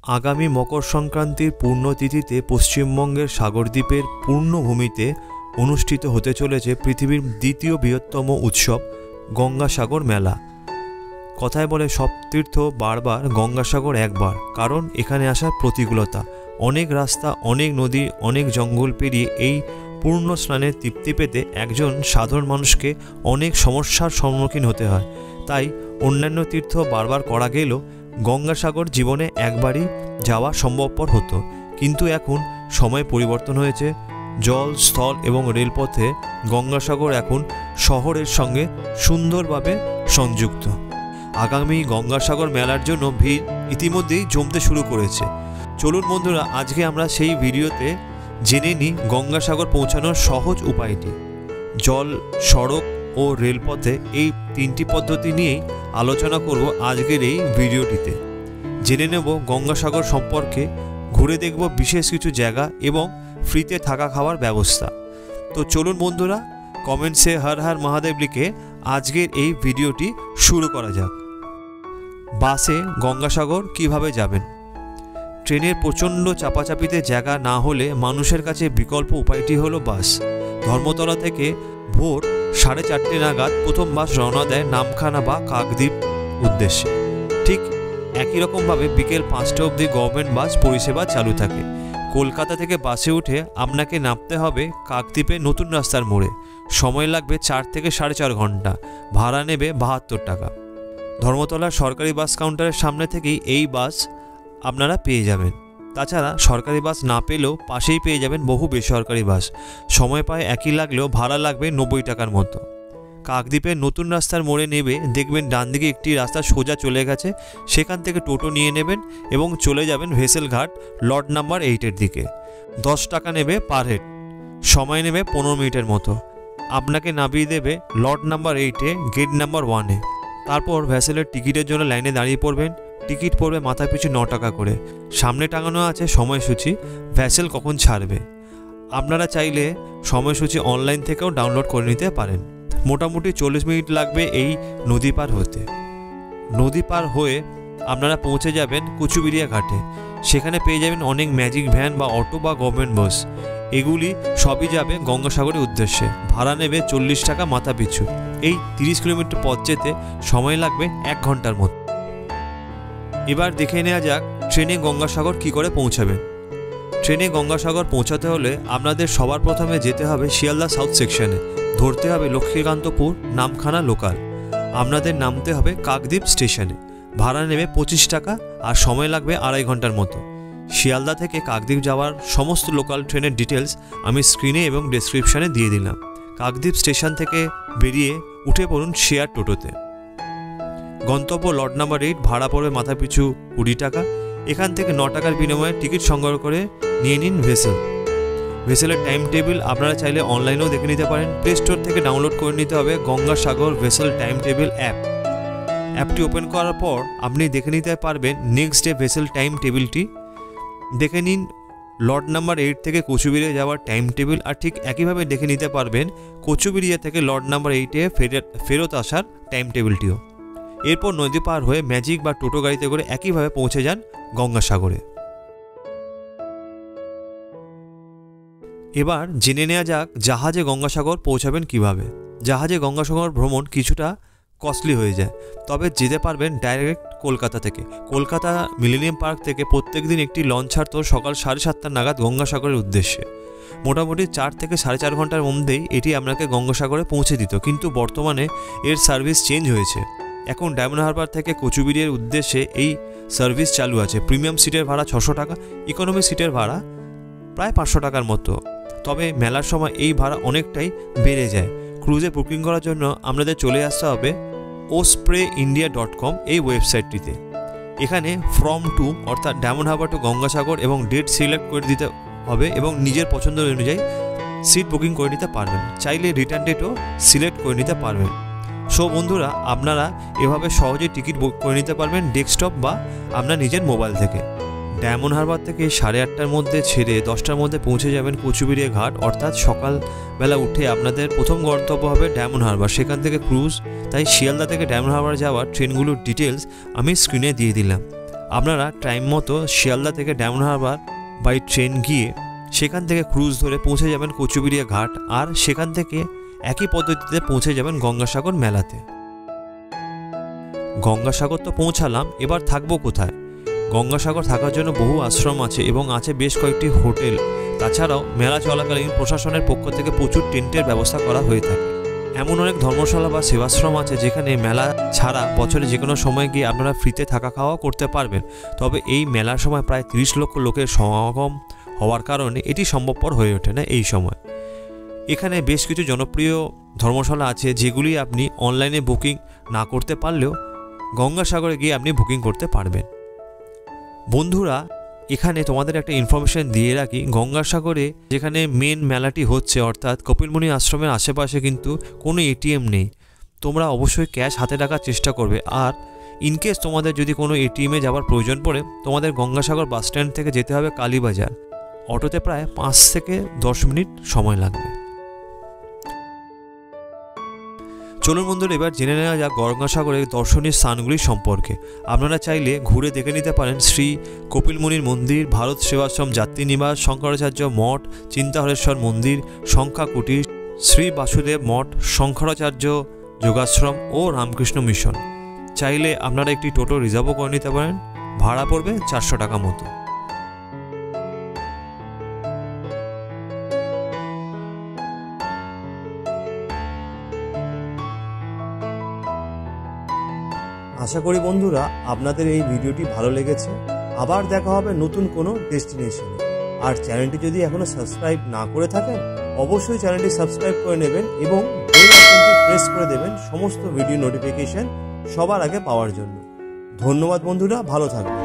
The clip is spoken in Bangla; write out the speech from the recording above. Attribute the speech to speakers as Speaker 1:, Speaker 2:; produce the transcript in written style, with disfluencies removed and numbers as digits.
Speaker 1: आगामी मकर संक्रांतिर पूर्णतिथिते पश्चिमबंगेर सागरद्वीपेर पूर्णभूमिते अनुष्ठित होते चलेছে पृथिवीर द्वितीय बृहत्तम उत्सव गंगासागर मेला। कथाय बोले सब तीर्थ बारबार गंगासागर एकबार, कारण एखाने आसार प्रतिकूलता, अनेक रास्ता, अनेक नदी, अनेक जंगल पेरिये एई पूर्ण स्नाने तृप्ति पेते एकजन साधारण मानुषके अनेक समस्यार सम्मुखीन होते हय। ताई अन्यान्य तीर्थ बारबार करा गेलेও गंगासागर जीवने एकबारই जावा सम्भवपर हतो, किन्तु एखन समय परिवर्तन हयेছে। जल स्थल एवं रेलपथे गंगासागर एखन शहरेर संगे सुंदरभावे संयुक्त। आगामी गंगासागर मेलार जन्य भीड़ इतिमध्येই जमते शुरू करेছে। चलुन बंधुरा आजके आमरा सेई भिडियोते जेने निই गंगासागर पौঁছানোর सहज उपायटी। जल, सड़क और रेलपथे এই তিনটি পদ্ধতি নিয়েই আলোচনা করব আজকের এই ভিডিওটিতে। জেনে নেব গঙ্গাসাগর সম্পর্কে, ঘুরে দেখব বিশেষ কিছু জায়গা এবং ফ্রিতে থাকা খাওয়ার ব্যবস্থা। তো চলুন বন্ধুরা, কমেন্টসে হর হর মহাদেব লিখে আজকের এই ভিডিওটি শুরু করা যাক। বাসে গঙ্গাসাগর কিভাবে যাবেন? ট্রেনের প্রচণ্ড চাপাচাপিতে জায়গা না হলে মানুষের কাছে বিকল্প উপায়টি হলো বাস। ধর্মতলা থেকে ভোর 4:30 নাগাদ প্রথম বাস রওনা দেয় নামখানা বা কাকদ্বীপ উদ্দেশ্যে। ঠিক একই রকমভাবে বিকেল 5টা অবধি গভর্নমেন্ট বাস পরিষেবা চালু থাকে। কলকাতা থেকে বাসে উঠে আপনাকে নামতে হবে কাকদ্বীপে নতুন রাস্তার মোড়ে। সময় লাগবে 4 থেকে 4.5 ঘন্টা। ভাড়া নেবে 72 টাকা। ধর্মতলার সরকারি বাস কাউন্টারের সামনে থেকেই এই বাস আপনারা পেয়ে যাবেন। তাছাড়া সরকারি বাস না পেলেও পাশেই পেয়ে যাবেন বহু বেসরকারি বাস। সময় পায় একই লাগলেও ভাড়া লাগবে 90 টাকার মতো। কাকদ্বীপের নতুন রাস্তার মোড়ে নেবে দেখবেন ডান দিকে একটি রাস্তা সোজা চলে গেছে, সেখান থেকে টোটো নিয়ে নেবেন এবং চলে যাবেন ভেসেল ঘাট লট নাম্বার 8-এর দিকে। 10 টাকা নেবে পার হেড, সময় নেবে 15 মিনিটের মতো। আপনাকে নামিয়ে দেবে লট নাম্বার 8-এ গেট নাম্বার 1-এ। তারপর ভেসেলের টিকিটের জন্য লাইনে দাঁড়িয়ে পড়বেন। টিকিট পড়বে মাথা পিছু 9 টাকা করে। সামনে টাঙানো আছে সময়সূচি, ভেসেল কখন ছাড়বে। আপনারা চাইলে সময়সূচি অনলাইন থেকেও ডাউনলোড করে নিতে পারেন। মোটামুটি 40 মিনিট লাগবে এই নদী পার হতে। নদী পার হয়ে আপনারা পৌঁছে যাবেন কচুবিরিয়া ঘাটে। সেখানে পেয়ে যাবেন অনেক ম্যাজিক ভ্যান বা অটো বা গভর্নমেন্ট বাস। এগুলি সবই যাবে গঙ্গাসাগরের উদ্দেশ্যে। ভাড়া নেবে 40 টাকা মাথা পিছু। এই 30 কিলোমিটার পথ যেতে সময় লাগবে 1 ঘন্টার মতো। এবার দেখে নেওয়া যাক ট্রেনে গঙ্গাসাগর কী করে পৌঁছাবেন। ট্রেনে গঙ্গাসাগর পৌঁছাতে হলে আপনাদের সবার প্রথমে যেতে হবে শিয়ালদা সাউথ সেকশনে। ধরতে হবে লক্ষ্মীকান্তপুর নামখানা লোকাল। আপনাদের নামতে হবে কাকদ্বীপ স্টেশনে। ভাড়া নেবে 25 টাকা আর সময় লাগবে 2.5 ঘন্টার মতো। শিয়ালদা থেকে কাকদ্বীপ যাওয়ার সমস্ত লোকাল ট্রেনের ডিটেলস আমি স্ক্রিনে এবং ডেসক্রিপশানে দিয়ে দিলাম। কাকদ্বীপ স্টেশন থেকে বেরিয়ে উঠে পড়ুন শেয়ার টোটোতে। গন্তব্য লট নাম্বার 8, ভাড়া পড়বে মাথা পিছু 20 টাকা। এখান থেকে 9 টাকার বিনিময়ে টিকিট সংগ্রহ করে নিয়ে নিন ভেসেল। ভেসেলের টাইম টেবিল আপনারা চাইলে অনলাইনেও দেখে নিতে পারেন। প্লে স্টোর থেকে ডাউনলোড করে নিতে হবে Gangasagar vessel time table app. অ্যাপটি ওপেন করার পর আপনি দেখে নিতে পারবেন নেক্সট ডে ভেসেল টাইম টেবিলটি। দেখে নিন লট নাম্বার 8 থেকে কচুবিরিয়া যাওয়ার টাইম টেবিল, আর ঠিক একইভাবে দেখে নিতে পারবেন কচুবিরিয়া থেকে লট নাম্বার 8-এ ফেরত আসার টাইম টেবিলটিও। এরপর নদী পার হয়ে ম্যাজিক বা টোটো গাড়িতে করে একইভাবে পৌঁছে যান গঙ্গাসাগরে। এবার জেনে নেওয়া যাক জাহাজে গঙ্গাসাগর পৌঁছাবেন কিভাবে। জাহাজে গঙ্গাসাগর ভ্রমণ কিছুটা কস্টলি হয়ে যায়, তবে যেতে পারবেন ডাইরেক্ট কলকাতা থেকে। কলকাতা মিলেনিয়াম পার্ক থেকে প্রত্যেক দিন একটি লঞ্চ ছাড়তো সকাল 7:30 নাগাদ গঙ্গাসাগরের উদ্দেশ্যে। মোটামুটি 4 থেকে 4.5 ঘন্টার মধ্যেই এটি আপনাকে গঙ্গাসাগরে পৌঁছে দিত, কিন্তু বর্তমানে এর সার্ভিস চেঞ্জ হয়েছে। এখন ডায়মন্ড হারবার থেকে কচুবিরিয়ার উদ্দেশ্যে এই সার্ভিস চালু আছে। প্রিমিয়াম সিটের ভাড়া 600 টাকা, ইকোনমি সিটের ভাড়া প্রায় 500 টাকার মতো। তবে মেলার সময় এই ভাড়া অনেকটাই বেড়ে যায়। ক্রুজে বুকিং করার জন্য আপনাদের চলে আসতে হবে ospreyindia.com এই ওয়েবসাইটটিতে। এখানে ফ্রম টু অর্থাৎ ডায়মন্ড হারবার টু গঙ্গাসাগর এবং ডেট সিলেক্ট করে দিতে হবে এবং নিজের পছন্দ অনুযায়ী সিট বুকিং করে নিতে পারবেন। চাইলে রিটার্ন ডেটও সিলেক্ট করে নিতে পারবেন। সো বন্ধুরা, আপনারা এভাবে সহজেই টিকিট বুক করে নিতে পারবেন ডেস্কটপ বা আপনার নিজের মোবাইল থেকে। ডায়মন্ড হারবার থেকে 8:30টার মধ্যে ছেড়ে 10টার মধ্যে পৌঁছে যাবেন কচুবিরিয়া ঘাট, অর্থাৎ সকালবেলা উঠে আপনাদের প্রথম গন্তব্য হবে ডায়মন্ড হারবার, সেখান থেকে ক্রুজ। তাই শিয়ালদা থেকে ডায়মন্ড হারবার যাওয়ার ট্রেনগুলোর ডিটেলস আমি স্ক্রিনে দিয়ে দিলাম। আপনারা টাইম মতো শিয়ালদা থেকে ডায়মন্ড হারবার বাই ট্রেন গিয়ে সেখান থেকে ক্রুজ ধরে পৌঁছে যাবেন কচুবিড়িয়া ঘাট, আর সেখান থেকে একই পদ্ধতিতে পৌঁছে যাবেন গঙ্গাসাগর মেলাতে। গঙ্গাসাগর তো পৌঁছালাম, এবার থাকবো কোথায়? গঙ্গাসাগর থাকার জন্য বহু আশ্রম আছে এবং আছে বেশ কয়েকটি হোটেল। তাছাড়াও মেলা চলাকালীন প্রশাসনের পক্ষ থেকে প্রচুর টেন্টের ব্যবস্থা করা হয়ে থাকে। এমন অনেক ধর্মশালা বা সেবাশ্রম আছে যেখানে মেলা ছাড়া বছরে যে কোনো সময় গিয়ে আপনারা ফ্রিতে থাকা খাওয়া করতে পারবেন। তবে এই মেলার সময় প্রায় 30 লক্ষ লোকের সমাগম হওয়ার কারণে এটি সম্ভবপর হয়ে ওঠে না এই সময়। এখানে বেশ কিছু জনপ্রিয় ধর্মশালা আছে যেগুলি আপনি অনলাইনে বুকিং না করতে পারলেও গঙ্গাসাগরে গিয়ে আপনি বুকিং করতে পারবেন। বন্ধুরা, এখানে তোমাদের একটা ইনফরমেশন দিয়ে রাখি, গঙ্গাসাগরে যেখানে মেন মেলাটি হচ্ছে অর্থাৎ কপিলমুনি আশ্রমের আশেপাশে কিন্তু কোনো এটিএম নেই। তোমরা অবশ্যই ক্যাশ হাতে রাখার চেষ্টা করবে। আর ইনকেস তোমাদের যদি কোনো এটিএমে যাওয়ার প্রয়োজন পড়ে, তোমাদের গঙ্গাসাগর বাস স্ট্যান্ড থেকে যেতে হবে কালীবাজার। অটোতে প্রায় 5 থেকে 10 মিনিট সময় লাগবে। চলুন বন্ধুরা, এবার জেনে নেওয়া যাক গঙ্গাসাগরের দর্শনীয় স্থানগুলি সম্পর্কে। আপনারা চাইলে ঘুরে দেখে নিতে পারেন শ্রী কপিলমুনির মন্দির, ভারত সেবাশ্রম যাত্রী নিবাস, শঙ্করাচার্য মঠ, চিন্তাহরেশ্বর মন্দির, সংখ্যা কুটির, শ্রী বাসুদেব মঠ, শঙ্করাচার্য যোগাশ্রম ও রামকৃষ্ণ মিশন। চাইলে আপনারা একটি টোটো রিজার্ভও করে নিতে পারেন, ভাড়া পড়বে 400 টাকা মতো। আশা করি বন্ধুরা আপনাদের এই ভিডিওটি ভালো লেগেছে। আবার দেখা হবে নতুন কোনো ডেস্টিনেশনে। আর চ্যানেলটি যদি এখনো সাবস্ক্রাইব না করে থাকেন, অবশ্যই চ্যানেলটি সাবস্ক্রাইব করে নেবেন এবং বেল আইকনটি প্রেস করে দেবেন সমস্ত ভিডিও নোটিফিকেশন সবার আগে পাওয়ার জন্য। ধন্যবাদ বন্ধুরা, ভালো থাকবেন।